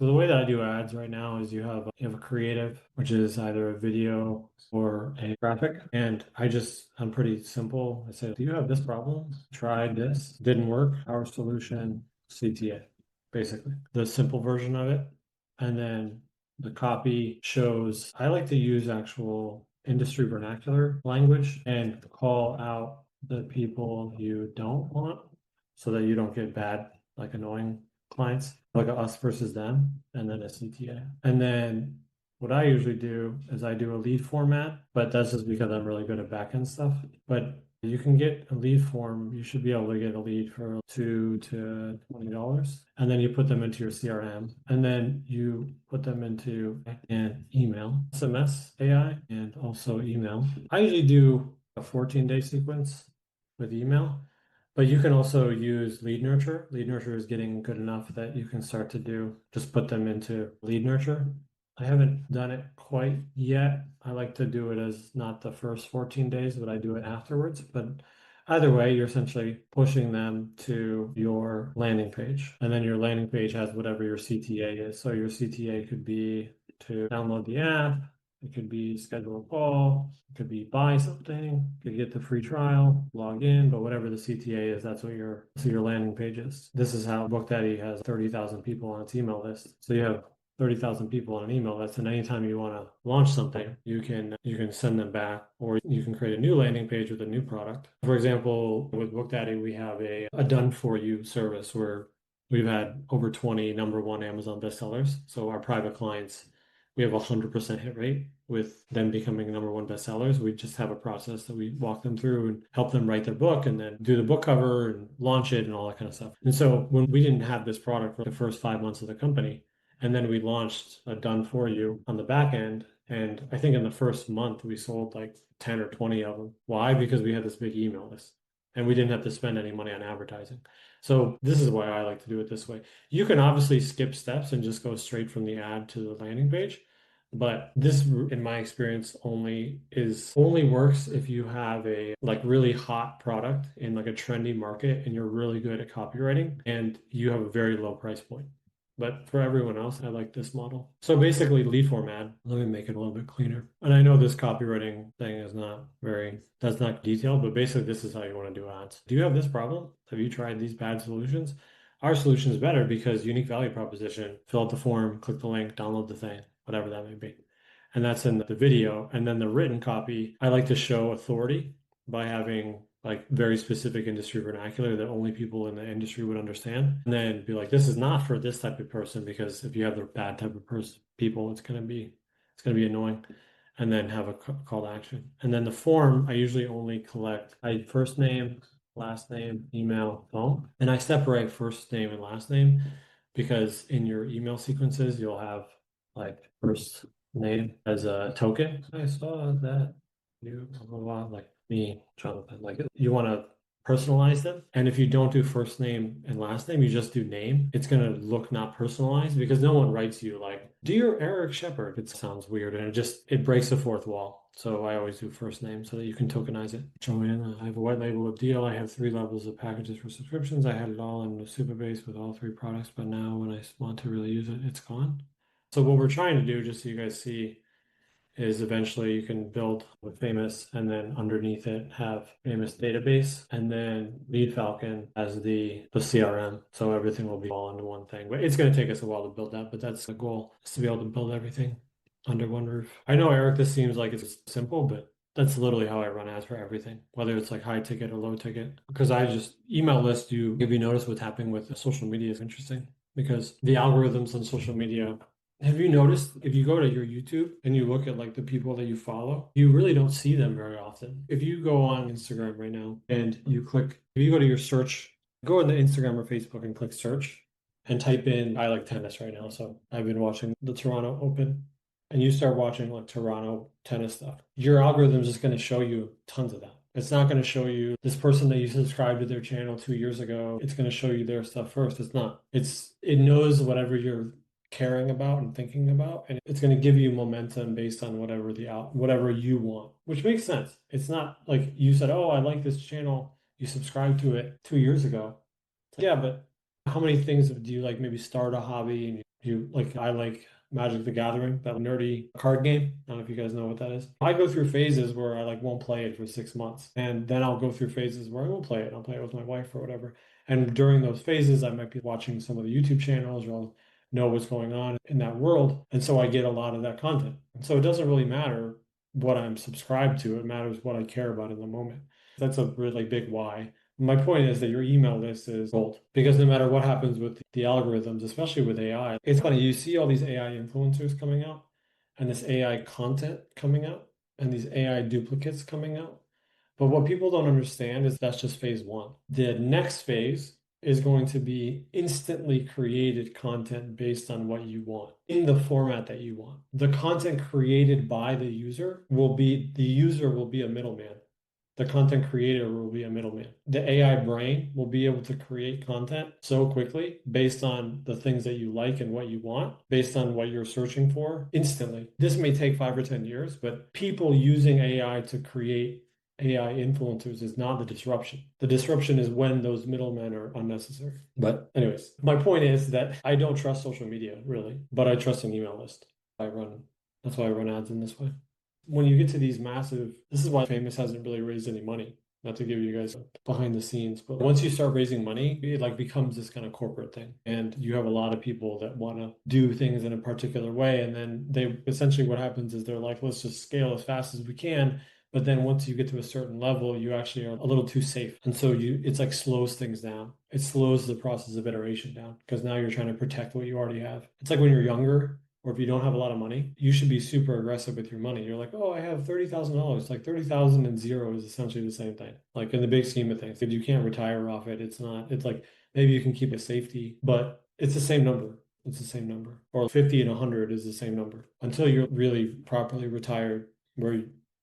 So the way that I do ads right now is you have a creative, which is either a video or a graphic. And I'm pretty simple. I say, do you have this problem? Tried this, didn't work. Our solution, CTA, basically. The simple version of it. And then the copy shows, I like to use actual industry vernacular language and call out the people you don't want so that you don't get bad, like annoying clients, like a us versus them, and then a CTA. And then what I usually do is I do a lead format, but that's just because I'm really good at backend stuff. But you can get a lead form. You should be able to get a lead for $2 to $20. And then you put them into your CRM. And then you put them into an email, SMS AI, and also email. I usually do a 14-day sequence with email. But you can also use lead nurture. Lead nurture is getting good enough that you can start to just put them into lead nurture. I haven't done it quite yet. I like to do it as not the first 14 days, but I do it afterwards. But either way, you're essentially pushing them to your landing page. And then your landing page has whatever your CTA is. So your CTA could be to download the app, it could be schedule a call, it could be buy something, you could get the free trial, log in, but whatever the CTA is, that's what your landing page is. This is how BookDaddy has 30,000 people on its email list. So you have 30,000 people on an email list, and anytime you want to launch something, you can send them back, or you can create a new landing page with a new product. For example, with BookDaddy, we have a done for you service where we've had over 20 number one Amazon bestsellers. So our private clients, we have a 100% hit rate with them becoming number one bestsellers. We just have a process that we walk them through and help them write their book and then do the book cover and launch it and all that kind of stuff. And so when we didn't have this product for the first 5 months of the company, and then we launched a done for you on the back end. And I think in the first month, we sold like 10 or 20 of them. Why? Because we had this big email list and we didn't have to spend any money on advertising. So this is why I like to do it this way. You can obviously skip steps and just go straight from the ad to the landing page. But this, in my experience, only works if you have a like really hot product in like a trendy market and you're really good at copywriting and you have a very low price point. But for everyone else, I like this model. So basically, lead format, let me make it a little bit cleaner. And I know this copywriting thing that's not detailed, but basically, this is how you want to do ads. Do you have this problem? Have you tried these bad solutions? Our solution is better because unique value proposition, fill out the form, click the link, download the thing, whatever that may be. And that's in the video. And then the written copy, I like to show authority by having like very specific industry vernacular that only people in the industry would understand. And then be like, this is not for this type of person because if you have the bad type of people, it's gonna be annoying. And then have a call to action. And then the form, I usually only collect first name, last name, email, phone. And I separate first name and last name because in your email sequences, you'll have like first name as a token. I saw that you blah, blah, blah, like me, Jonathan. Like you want to personalize them. And if you don't do first name and last name, you just do name, it's gonna look not personalized because no one writes you like, Dear Eric Shepard. It sounds weird and it breaks the fourth wall. So I always do first name so that you can tokenize it. Joanna, I have a white label of deal. I have 3 levels of packages for subscriptions. I had it all in the super base with all 3 products, but now when I want to really use it, it's gone. So what we're trying to do, just so you guys see, is eventually you can build with Famous and then underneath it have Famous database and then Lead Falcon as the CRM. So everything will be all into one thing. But it's going to take us a while to build that, but that's the goal, is to be able to build everything under one roof. I know, Eric, this seems like it's simple, but that's literally how I run ads for everything, whether it's like high ticket or low ticket. Because I just email list you, if you notice what's happening with social media is interesting because the algorithms on social media, have you noticed if you go to your YouTube and you look at like the people that you follow, you really don't see them very often. If you go on Instagram right now and if you go to your search, go into Instagram or Facebook and click search and type in, I like tennis right now. So I've been watching the Toronto Open and you start watching like Toronto tennis stuff. Your algorithm is just going to show you tons of that. It's not going to show you this person that you subscribed to their channel 2 years ago. It's going to show you their stuff first. It's not. It knows whatever you're caring about and thinking about, and it's going to give you momentum based on whatever you want, which makes sense. It's not like you said, oh, I like this channel, you subscribed to it 2 years ago. It's like, yeah, but how many things do you like maybe start a hobby and I like Magic the Gathering, that nerdy card game. I don't know if you guys know what that is. I go through phases where I like won't play it for 6 months. And then I'll go through phases where I will play it. I'll play it with my wife or whatever. And during those phases, I might be watching some of the YouTube channels or I'll know what's going on in that world. And so I get a lot of that content. And so it doesn't really matter what I'm subscribed to. It matters what I care about in the moment. That's a really big why. My point is that your email list is gold because no matter what happens with the algorithms, especially with AI, it's funny. You see all these AI influencers coming out and this AI content coming out and these AI duplicates coming out. But what people don't understand is that's just phase one. The next phase is going to be instantly created content based on what you want in the format that you want. The content created by the user will be a middleman. The content creator will be a middleman. The AI brain will be able to create content so quickly based on the things that you like and what you want, based on what you're searching for instantly. This may take 5 or 10 years, but people using AI to create AI influencers is not the disruption. The disruption is when those middlemen are unnecessary. But anyways, my point is that I don't trust social media really, but I trust an email list. That's why I run ads in this way. When you get to these this is why Famous hasn't really raised any money. Not to give you guys behind the scenes, but once you start raising money, it like becomes this kind of corporate thing. And you have a lot of people that want to do things in a particular way. And then they essentially what happens is they're like, let's just scale as fast as we can. But then once you get to a certain level, you actually are a little too safe. And so it's like slows things down. It slows the process of iteration down because now you're trying to protect what you already have. It's like when you're younger or if you don't have a lot of money, you should be super aggressive with your money. You're like, oh, I have $30,000. Like 30,000 and zero is essentially the same thing. Like in the big scheme of things, if you can't retire off it, it's like maybe you can keep it safety, but it's the same number. It's the same number. Or 50 and 100 is the same number until you're really properly retired, where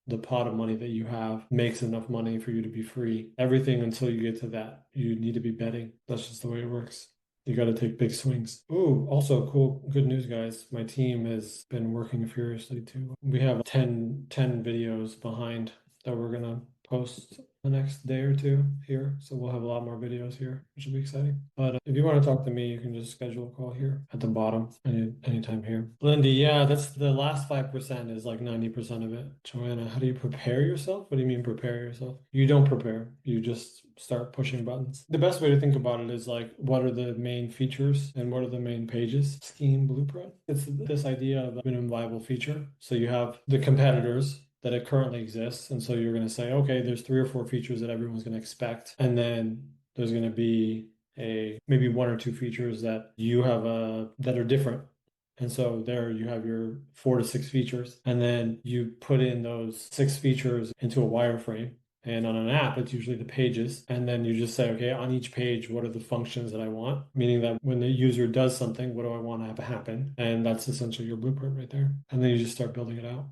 the pot of money that you have makes enough money for you to be free. Everything until you get to that, you need to be betting. That's just the way it works. You got to take big swings. Oh, also cool, good news, guys. My team has been working furiously too. We have 10 videos behind that we're gonna post the next day or two here. So we'll have a lot more videos here, which will be exciting. But if you want to talk to me, you can just schedule a call here at the bottom anytime here. Lindy, yeah, that's the last 5% is like 90% of it. Joanna, how do you prepare yourself? What do you mean prepare yourself? You don't prepare. You just start pushing buttons. The best way to think about it is like, what are the main features and what are the main pages? Scheme blueprint. It's this idea of a minimum viable feature. So you have the competitors that it currently exists. And so you're going to say, okay, there's 3 or 4 features that everyone's going to expect. And then there's going to be maybe 1 or 2 features that you have that are different. And so there you have your 4 to 6 features. And then you put in those 6 features into a wireframe. And on an app, it's usually the pages. And then you just say, okay, on each page, what are the functions that I want? Meaning that when the user does something, what do I want to have happen? And that's essentially your blueprint right there. And then you just start building it out.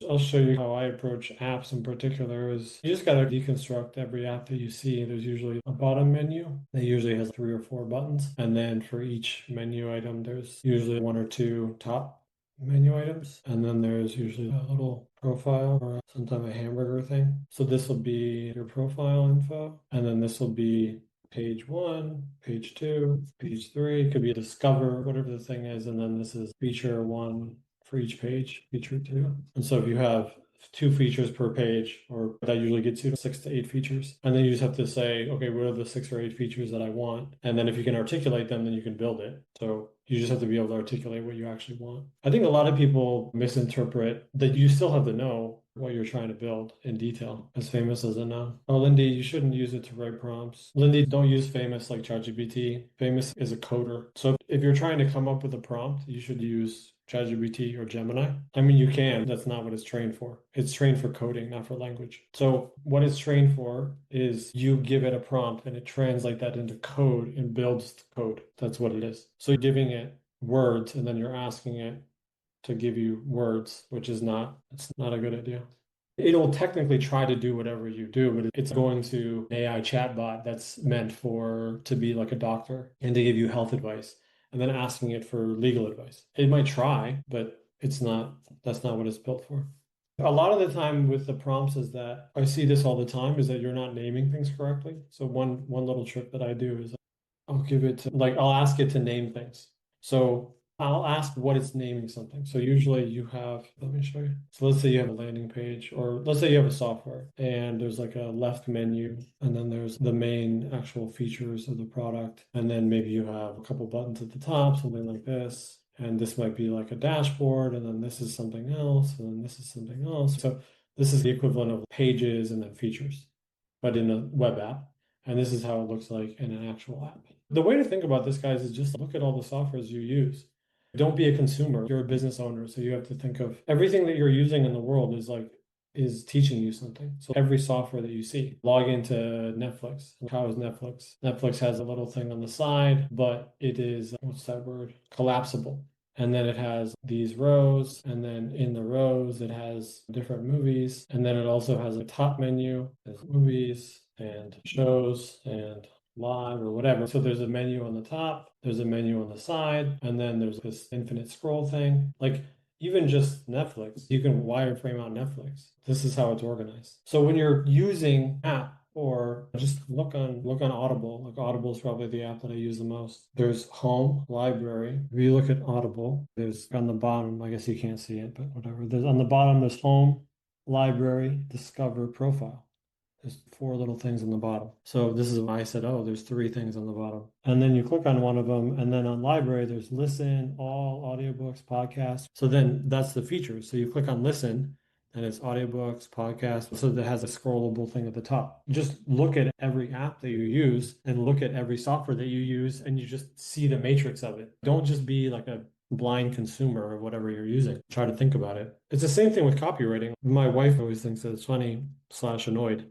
I'll show you how I approach apps in particular is you just got to deconstruct every app that you see. There's usually a bottom menu that usually has 3 or 4 buttons. And then for each menu item, there's usually 1 or 2 top menu items. And then there's usually a little profile or sometimes a hamburger thing. So this will be your profile info. And then this will be page 1, page 2, page 3. It could be a discover, whatever the thing is. And then this is feature 1 for each page, feature 2. And so if you have 2 features per page, or that usually gets you to 6 to 8 features. And then you just have to say, okay, what are the 6 or 8 features that I want? And then if you can articulate them, then you can build it. So you just have to be able to articulate what you actually want. I think a lot of people misinterpret that you still have to know what you're trying to build in detail, as Famous doesn't know. Oh, Lindy, you shouldn't use it to write prompts. Lindy, don't use Famous like ChatGPT. Famous is a coder. So if you're trying to come up with a prompt, you should use ChatGPT or Gemini. I mean, you can. That's not what it's trained for. It's trained for coding, not for language. So what it's trained for is you give it a prompt and it translates that into code and builds the code. That's what it is. So you're giving it words and then you're asking it to give you words, which is it's not a good idea. It'll technically try to do whatever you do, but it's going to an AI chatbot that's meant to be like a doctor and to give you health advice and then asking it for legal advice. It might try, but that's not what it's built for. A lot of the time with the prompts is that I see this all the time is that you're not naming things correctly. So one little trick that I do is I'll ask it to name things. So I'll ask what it's naming something. So usually you have, let me show you. So let's say you have a landing page, or let's say you have a software and there's like a left menu, and then there's the main actual features of the product. And then maybe you have a couple buttons at the top, something like this. And this might be like a dashboard, and then this is something else, and then this is something else. So this is the equivalent of pages and then features, but in a web app. And this is how it looks like in an actual app. The way to think about this, guys, is just look at all the softwares you use. Don't be a consumer. You're a business owner, so you have to think of everything that you're using in the world is teaching you something. So every software that you see, log into Netflix. How is Netflix? Netflix has a little thing on the side, but it is, what's that word? Collapsible. And then it has these rows, and then in the rows, it has different movies. And then it also has a top menu, there's movies and shows and live or whatever. So there's a menu on the top, there's a menu on the side, and then there's this infinite scroll thing. Like even just Netflix, you can wireframe out Netflix. This is how it's organized. So when you're using app, or just look on Audible. Like Audible is probably the app that I use the most. There's home, library. If you look at Audible, there's on the bottom, I guess you can't see it, but whatever. There's on the bottom, there's home, library, discover, profile. There's four little things on the bottom. So this is why I said, oh, there's three things on the bottom. And then you click on one of them, and then on library, there's listen, all audiobooks, podcasts. So then that's the feature. So you click on listen, and it's audiobooks, podcasts. So that has a scrollable thing at the top. Just look at every app that you use and look at every software that you use, and you just see the matrix of it. Don't just be like a blind consumer of whatever you're using. Try to think about it. It's the same thing with copywriting. My wife always thinks that it's funny slash annoyed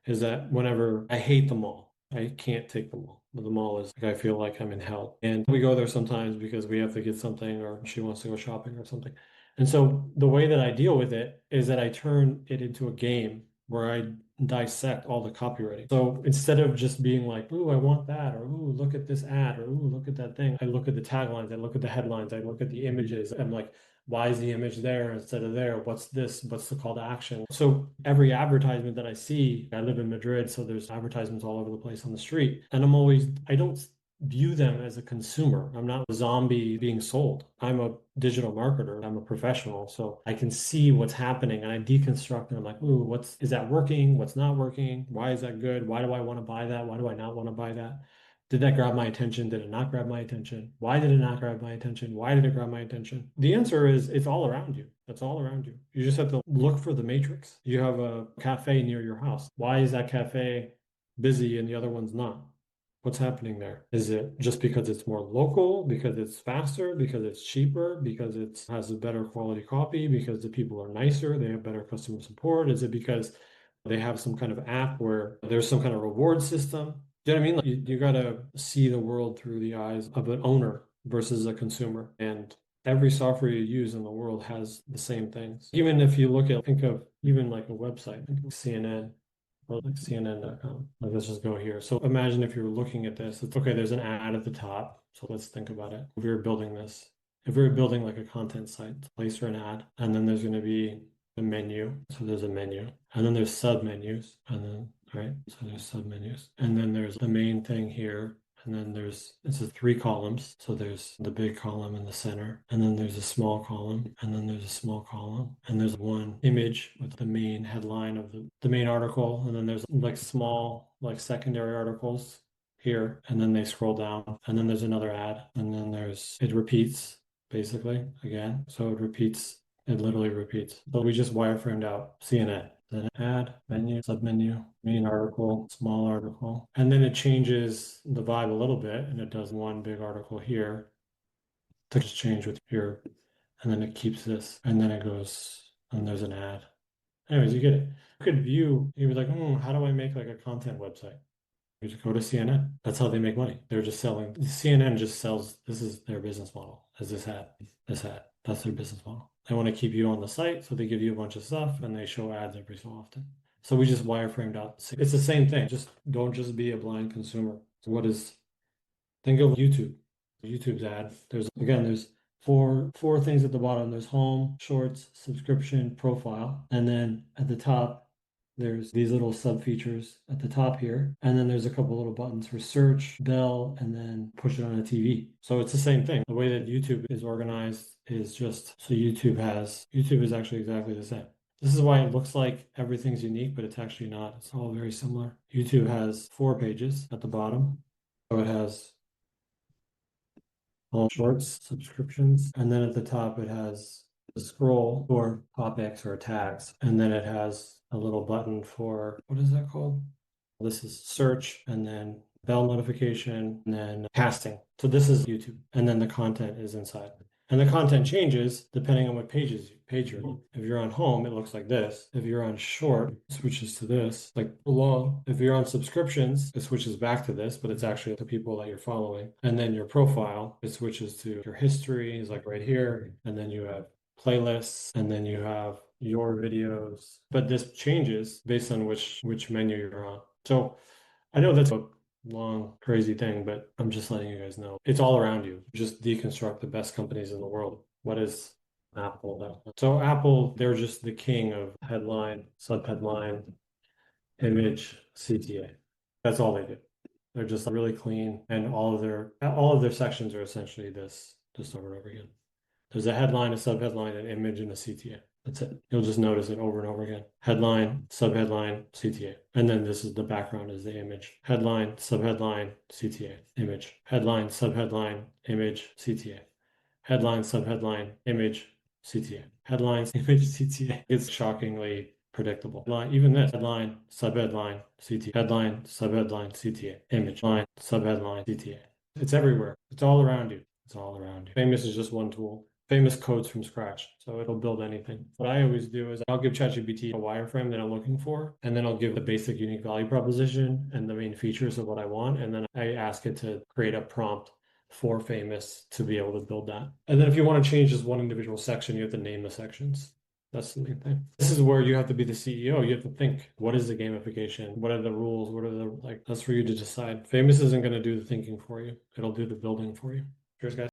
is that whenever I hate the mall, I can't take the mall. The mall is like I feel like I'm in hell. And we go there sometimes because we have to get something or she wants to go shopping or something. And so the way that I deal with it is that I turn it into a game where I dissect all the copywriting. So instead of just being like, ooh, I want that, or ooh, look at this ad, or ooh, look at that thing, I look at the taglines, I look at the headlines, I look at the images. I'm like, why is the image there instead of there? What's this? What's the call to action? So every advertisement that I see, I live in Madrid, so there's advertisements all over the place on the street. And I don't view them as a consumer. I'm not a zombie being sold. I'm a digital marketer. I'm a professional. So I can see what's happening and I deconstruct and I'm like, ooh, is that working? What's not working? Why is that good? Why do I want to buy that? Why do I not want to buy that? Did that grab my attention? Did it not grab my attention? Why did it not grab my attention? Why did it grab my attention? The answer is it's all around you. It's all around you. You just have to look for the matrix. You have a cafe near your house. Why is that cafe busy and the other one's not? What's happening there? Is it just because it's more local, because it's faster, because it's cheaper, because it has a better quality copy, because the people are nicer, they have better customer support? Is it because they have some kind of app where there's some kind of reward system? Do you know what I mean? Like you got to see the world through the eyes of an owner versus a consumer. And every software you use in the world has the same things. Even if you think of even like a website, think of CNN or like CNN.com. Like, let's just go here. So imagine if you're looking at this, it's okay, there's an ad at the top. So let's think about it. If we were building this, if we were building like a content site, place for an ad, and then there's going to be a menu. So there's a menu, and then there's sub menus, and then, right? So there's sub menus, and then there's the main thing here. And then it's a three columns. So there's the big column in the center, and then there's a small column, and then there's a small column, and there's one image with the main headline of the main article, and then there's like small, like secondary articles here, and then they scroll down, and then there's another ad, and then it repeats basically again. So it literally repeats. So we just wireframed out CNN. Then add, menu, submenu, main article, small article. And then it changes the vibe a little bit and it does one big article here to just change with here. And then it keeps this. And then it goes, and there's an ad. Anyways, you get it. You could view, you'd be like, how do I make like a content website? You just go to CNN. That's how they make money. They're just selling. CNN just sells. This is their business model. Is this ad? This ad. That's their business model. They want to keep you on the site, so they give you a bunch of stuff and they show ads every so often. So we just wireframed out. It's the same thing. Just don't just be a blind consumer. So think of YouTube. YouTube's ad. There's four things at the bottom. There's home, shorts, subscription, profile, and then at the top there's these little sub features at the top here, and then there's a couple little buttons for search, bell, and then push it on a TV. So it's the same thing. The way that YouTube is organized is just so YouTube is actually exactly the same. This is why it looks like everything's unique, but it's actually not. It's all very similar. YouTube has 4 pages at the bottom. So it has all shorts, subscriptions, and then at the top it has the scroll for topics or tags, and then it has a little button for, what is that called? This is search, and then bell notification, and then casting. So this is YouTube, and then the content is inside. And the content changes depending on what page you're on. If you're on home, it looks like this. If you're on short, it switches to this, like long. If you're on subscriptions, it switches back to this, but it's actually the people that you're following. And then your profile, it switches to your history, is like right here. And then you have playlists, and then you have your videos. But this changes based on which menu you're on. So I know that's a long, crazy thing, but I'm just letting you guys know. It's all around you. Just deconstruct the best companies in the world. What is Apple? So Apple, they're just the king of headline, subheadline, image, CTA. That's all they do. They're just really clean, and all of their sections are essentially this, just over and over again. There's a headline, a subheadline, an image, and a CTA. That's it. You'll just notice it over and over again. Headline, subheadline, CTA. And then this is the background is the image. Headline, subheadline, CTA, image. Headline, subheadline, image, CTA. Headline, subheadline, image, CTA. Headlines, image, CTA. It's shockingly predictable. Even this headline, subheadline, CTA. Headline, subheadline, CTA. Image, line, subheadline, CTA. It's everywhere. It's all around you. It's all around you. Famous is just one tool. Famous codes from scratch, so it'll build anything. What I always do is I'll give ChatGPT a wireframe that I'm looking for, and then I'll give the basic unique value proposition and the main features of what I want, and then I ask it to create a prompt for Famous to be able to build that. And then if you want to change just one individual section, you have to name the sections. That's the main thing. This is where you have to be the CEO. You have to think, what is the gamification? What are the rules? What are the, like, that's for you to decide. Famous isn't going to do the thinking for you. It'll do the building for you. Cheers, guys.